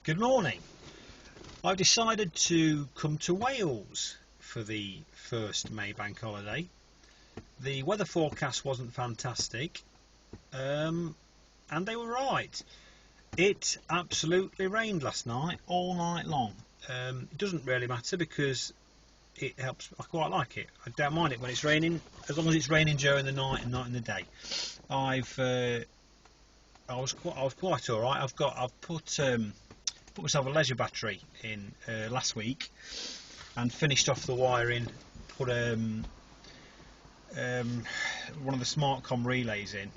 Good morning. I've decided to come to Wales for the first May bank holiday. The weather forecast wasn't fantastic, and they were right. It absolutely rained last night, all night long. It doesn't really matter because it helps. I quite like it. I don't mind it when it's raining, as long as it's raining during the night and not in the day. I was quite all right. I've put myself a leisure battery in last week and finished off the wiring. Put one of the SmartCom relays in,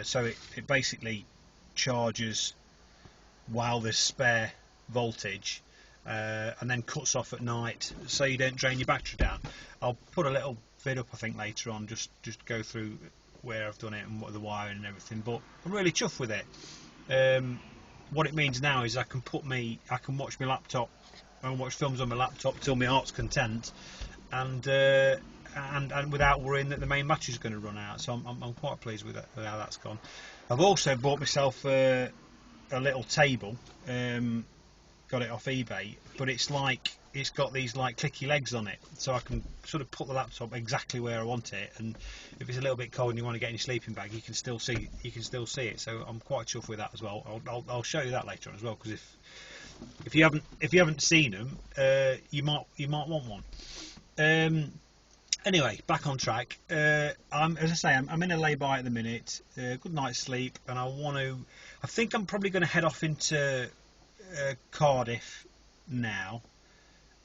so it basically charges while there's spare voltage, and then cuts off at night, so you don't drain your battery down. I'll put a little vid up, I think, later on, just go through where I've done it and what the wiring and everything. But I'm really chuffed with it. What it means now is I can watch my laptop and watch films on my laptop till my heart's content, and without worrying that the main battery's going to run out. So I'm quite pleased with how that's gone. I've also bought myself a little table, got it off eBay, but it's got these like clicky legs on it, so I can sort of put the laptop exactly where I want it, and if it's a little bit cold and you want to get in your sleeping bag, you can still see it. So I'm quite chuffed with that as well. I'll show you that later on as well, because if you haven't seen them, you might want one. Anyway, back on track. As I say, I'm in a lay-by at the minute. Good night's sleep, and I think I'm probably going to head off into Cardiff now.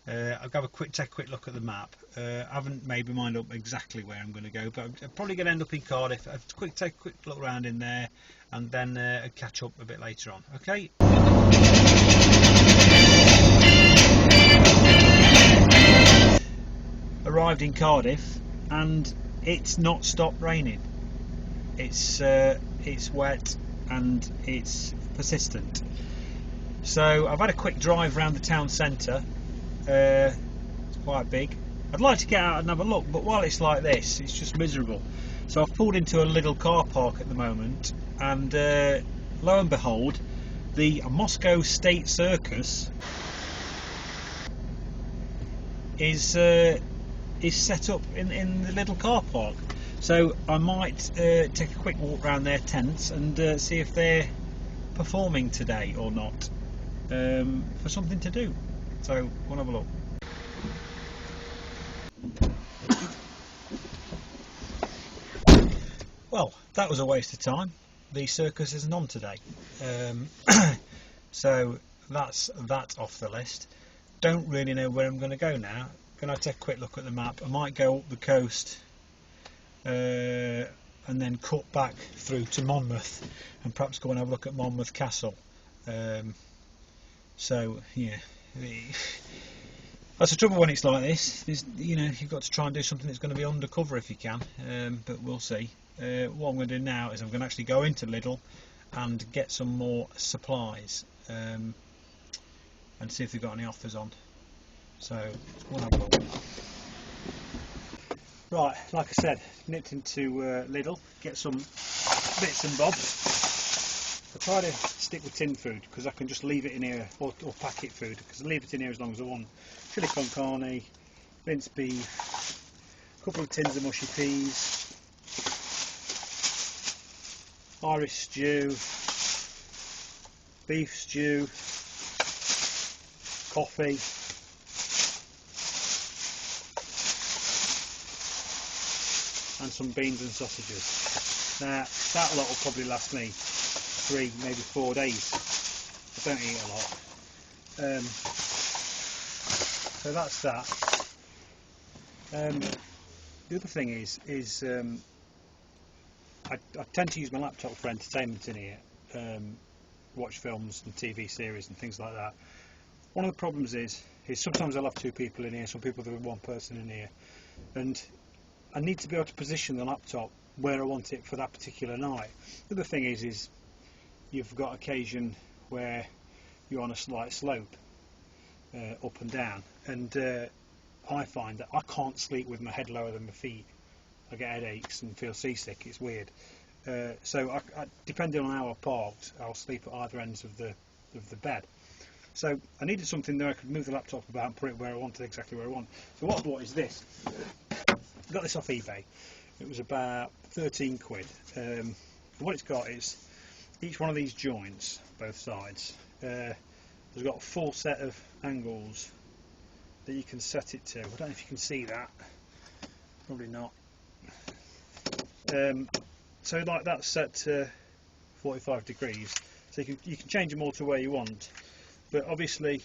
I'll take a quick look at the map. I haven't made my mind up exactly where I'm going to go, but I'm probably going to end up in Cardiff. Take a quick look around in there, and then catch up a bit later on. Okay. Arrived in Cardiff, and it's not stopped raining. It's wet and it's persistent. So I've had a quick drive around the town centre. It's quite big. I'd like to get out and have a look, but while it's like this, it's just miserable. So I've pulled into a little car park at the moment, and lo and behold, the Moscow State Circus is set up in the little car park. So I might take a quick walk around their tents and see if they're performing today or not, for something to do. So we'll have a look. Well, that was a waste of time. The circus isn't on today, so that's that off the list. Don't really know where I'm going to go now. Going to take a quick look at the map. I might go up the coast and then cut back through to Monmouth, and perhaps go and have a look at Monmouth Castle. So yeah, that's the trouble when it's like this. You've got to try and do something that's going to be undercover if you can, but we'll see. What I'm going to do now is I'm going to actually go into Lidl and get some more supplies, and see if they've got any offers on. So we'll have a look. Right, like I said, nipped into Lidl, get some bits and bobs. I try to stick with tin food because I can just leave it in here, or packet food, because I leave it in here as long as I want. Chili con carne, minced beef, a couple of tins of mushy peas, Irish stew, beef stew, coffee, and some beans and sausages. Now that lot will probably last me 3, maybe 4 days. I don't eat a lot, so that's that. The other thing is I tend to use my laptop for entertainment in here, watch films and TV series and things like that. One of the problems is sometimes I'll have 2 people in here, some people there with 1 person in here, and I need to be able to position the laptop where I want it for that particular night. The other thing is you've got occasion where you're on a slight slope, up and down, and I find that I can't sleep with my head lower than my feet. I get headaches and feel seasick. It's weird. So depending on how I parked, I'll sleep at either ends of the bed. So I needed something that I could move the laptop about and put it where I wanted, exactly where I want. So what I bought is this. I got this off eBay. It was about 13 quid. What it's got is each one of these joints, both sides, has got a full set of angles that you can set it to. I don't know if you can see that. Probably not. So like that's set to 45 degrees, so you can change them all to where you want, but obviously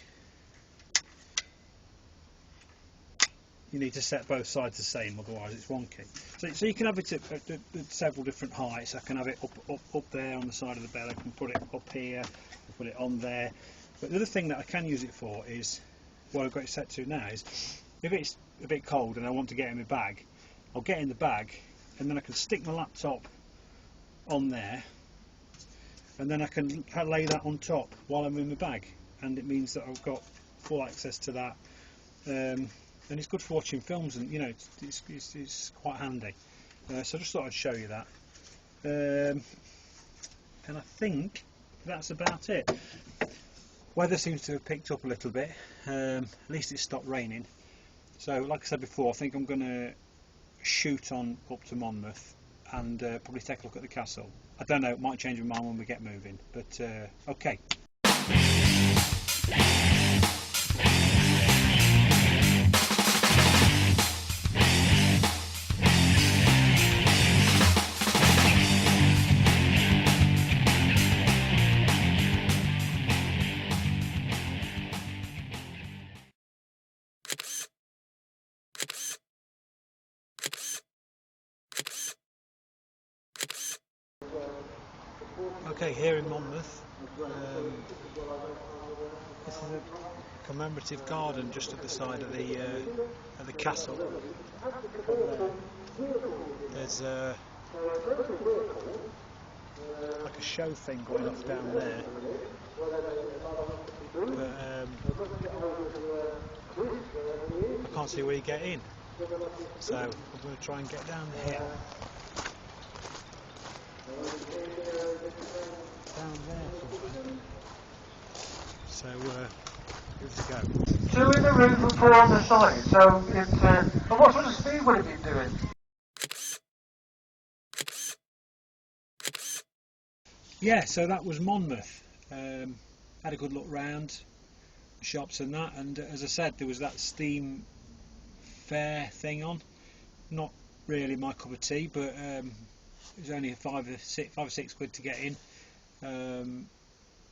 you need to set both sides the same, otherwise it's wonky. So you can have it at several different heights. I can have it up there on the side of the bed, I can put it up here, put it on there. But the other thing that I can use it for is, what I've got it set to now is, if it's a bit cold and I want to get in my bag, I'll get in the bag and then I can stick my laptop on there, and then I can lay that on top while I'm in my bag, and it means that I've got full access to that, and it's good for watching films, and you know it's quite handy. So I just thought I'd show you that, and I think that's about it. Weather seems to have picked up a little bit, at least it's stopped raining. So like I said before, I think I'm going to shoot on up to Monmouth and probably take a look at the castle. I don't know, it might change my mind when we get moving, but okay. Okay, here in Monmouth, this is a commemorative garden just at the side of the castle. There's like a show thing going off down there, but I can't see where you get in, so I'm going to try and get down the hill. Down there somewhere. So here we go. 2 in the roof and 4 on the side. So it's and what sort of speed would it be doing? Yeah, so that was Monmouth. Had a good look round the shops and that, and as I said, there was that Steam fair thing on. Not really my cup of tea, but it was only 5 or 6 quid to get in.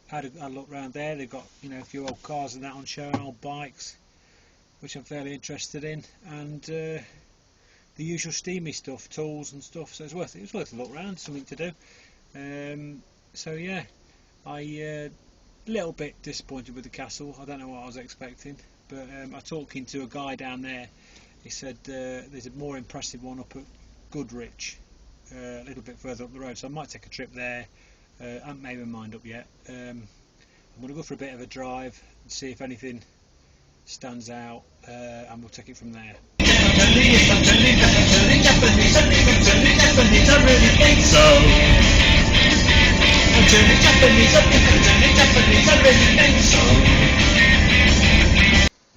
Had a look round there. They've got, you know, a few old cars and that on show, and old bikes, which I'm fairly interested in, and the usual steamy stuff, tools and stuff. So it was worth a look round, something to do. So yeah, a little bit disappointed with the castle. I don't know what I was expecting, but I talking to a guy down there. He said there's a more impressive one up at Goodrich, a little bit further up the road. So I might take a trip there. I haven't made my mind up yet. I'm going to go for a bit of a drive and see if anything stands out, and we'll take it from there.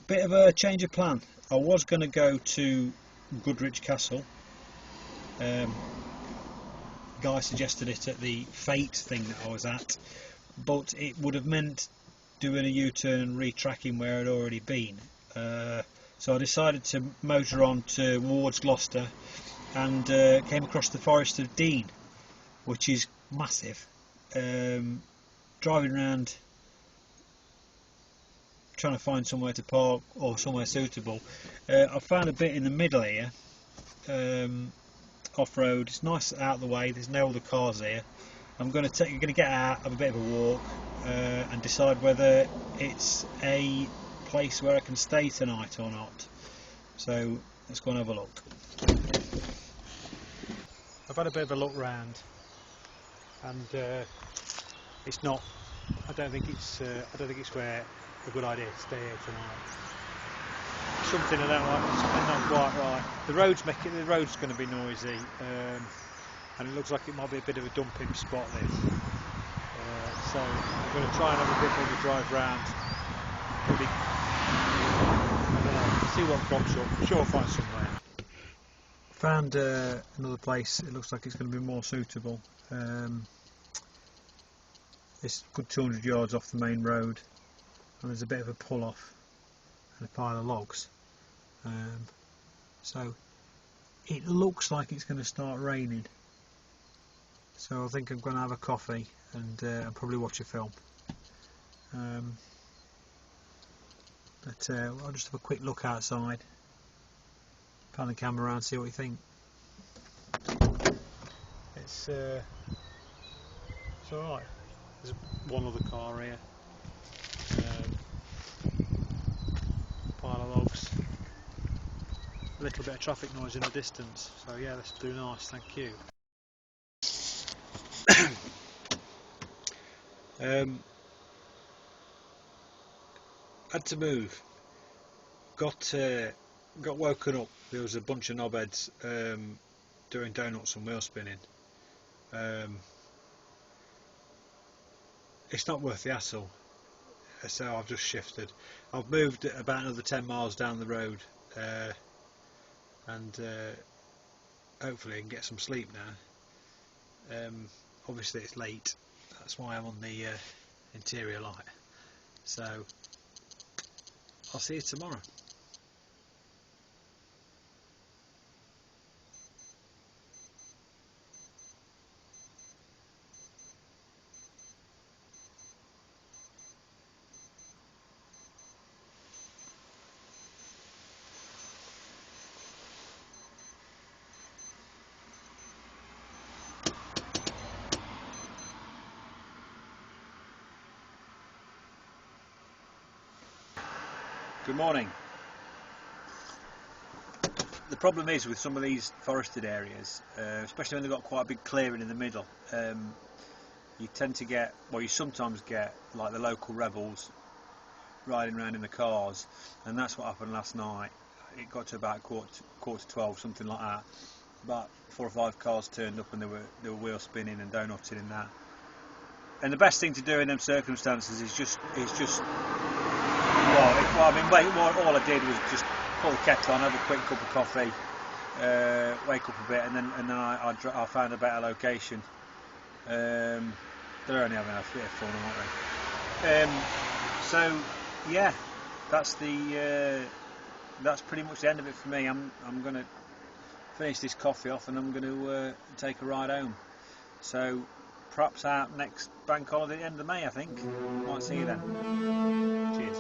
Bit of a change of plan. I was going to go to Goodrich Castle. Guy suggested it at the Fate thing that I was at, but it would have meant doing a U-turn and retracking where I'd already been. So I decided to motor on towards Gloucester and came across the Forest of Dean, which is massive. Driving around trying to find somewhere to park or somewhere suitable. I found a bit in the middle here, off-road. It's nice out of the way, there's no other cars here. I'm going to get out, have a bit of a walk, and decide whether it's a place where I can stay tonight or not. So let's go and have a look. I've had a bit of a look round, and it's not. I don't think it's where a good idea to stay here tonight. Something I don't like, something not quite right. The road's going to be noisy, and it looks like it might be a bit of a dumping spot, this. So I'm going to try and have a bit more of a drive round Probably, I don't know, see what crops up. I'm sure I'll find somewhere. Found another place. It looks like it's going to be more suitable. It's a good 200 yards off the main road, and there's a bit of a pull off and a pile of logs. So it looks like it's going to start raining. So I think I'm going to have a coffee and probably watch a film. But I'll just have a quick look outside, pan the camera around, see what you think. It's alright. There's one other car here. Pile of logs. A little bit of traffic noise in the distance. So yeah, let's do nice. Thank you. Had to move. Got woken up. There was a bunch of knobheads doing donuts and wheel spinning. It's not worth the hassle, so I've just shifted. I've moved about another 10 miles down the road, and hopefully I can get some sleep now. Obviously it's late, that's why I'm on the interior light. So I'll see you tomorrow. Good morning. The problem is with some of these forested areas, especially when they've got quite a big clearing in the middle, you tend to get, well, you sometimes get like the local rebels riding around in the cars, and that's what happened last night. It got to about quarter to 12, something like that. About 4 or 5 cars turned up, and they were wheel spinning and donutting and that. And the best thing to do in them circumstances is just all I did was just pull the kettle on, have a quick cup of coffee, wake up a bit, and then I found a better location. They're only having a bit of fun, aren't they? So yeah, that's pretty much the end of it for me. I'm going to finish this coffee off, and I'm going to take a ride home. So perhaps out next bank holiday at the end of May, I think. Might see you then. Cheers.